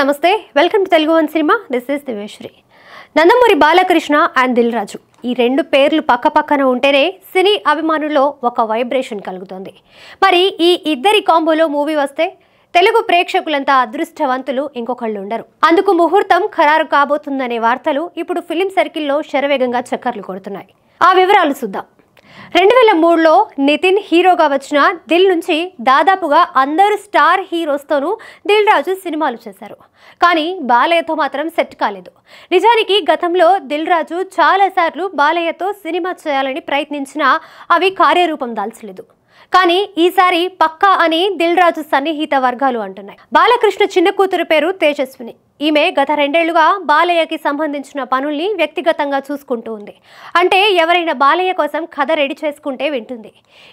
నమస్తే welcome to Telugu one cinema this is Diveshwari. Nandamuri Balakrishna and Dil Raju ఈ రెండు పేర్లు పక్కపక్కన ఉంటేనే సినీ అభిమానుల్లో ఒక వైబ్రేషన్ కలుగుతుంది. మరి ఈ ఇద్దరి కాంబోలో మూవీ వస్తే తెలుగు ప్రేక్షకులంతా అదృష్టవంతులు ఇంకొకళ్ళు ఉండరు. అందుకు ముహూర్తం ఖరారు కాబోతుందనే వార్తలు ఇప్పుడు ఫిలిం సర్కిల్లో శరవేగంగా చక్కర్లు కొడుతున్నాయి. ఆ వివరాలు చూద్దాం. 2003లో నితిన్ హీరోగా వచ్చిన దిల్ నుంచి దాదాపుగా అందరు స్టార్ హీరోస్తోనూ దిల్ రాజు సినిమాలు చేశారు. కానీ బాలయ్యతో మాత్రం సెట్ కాలేదు. నిజానికి గతంలో దిల్ రాజు చాలాసార్లు బాలయ్యతో సినిమా చేయాలని ప్రయత్నించినా అవి కార్యరూపం దాల్చలేదు. కానీ ఈసారి పక్కా అని దిల్ రాజు సన్నిహిత వర్గాలు అంటున్నాయి. బాలకృష్ణ చిన్న కూతురు పేరు తేజస్విని. ఈమె గత 2 ఏళ్లుగా బాలయ్యకి సంబంధించిన పనుల్ని వ్యక్తిగతంగా చూసుకుంటూ ఉంది. అంటే ఎవరైనా బాలయ్య కోసం కథ రెడీ చేసుకుంటే వింటుంది.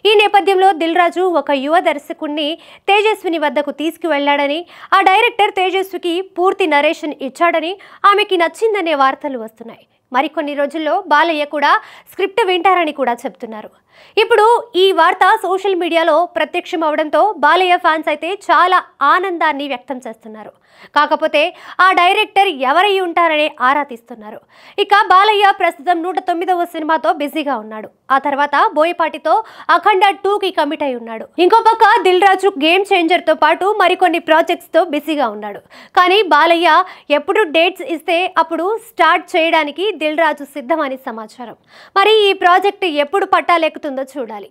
ఈ నేపథ్యంలో దిల్ రాజు ఒక యువ దర్శకుడిని తేజస్విని వద్దకు తీసుకువెళ్లాడని, ఆ డైరెక్టర్ తేజస్వికి పూర్తి నరేషన్ ఇచ్చాడని, ఆమెకి నచ్చిందనే వార్తలు వస్తున్నాయి. మరికొన్ని రోజుల్లో బాలయ్య కూడా స్క్రిప్ట్ వింటారని కూడా చెప్తున్నారు. ఇప్పుడు ఈ వార్త సోషల్ మీడియాలో ప్రత్యక్షం అవడంతో బాలయ్య ఫ్యాన్స్ అయితే చాలా ఆనందాన్ని వ్యక్తం చేస్తున్నారు. కాకపోతే ఆ డైరెక్టర్ ఎవరై ఉంటారనే ఆరా తీస్తున్నారు. ఇక బాలయ్య ప్రస్తుతం 109వ సినిమాతో బిజీగా ఉన్నాడు. ఆ తర్వాత బోయపాటితో అఖండ 2కి కమిట్ అయి ఉన్నాడు. ఇంకో పక్క దిల్ రాజు గేమ్ చేంజర్ తో పాటు మరికొన్ని ప్రాజెక్ట్స్ తో బిజీగా ఉన్నాడు. కానీ బాలయ్య ఎప్పుడు డేట్స్ ఇస్తే అప్పుడు స్టార్ట్ చేయడానికి దిల్ రాజు సిద్ధమని సమాచారం. మరి ఈ ప్రాజెక్ట్ ఎప్పుడు పట్టాలెక్కుతుందో చూడాలి.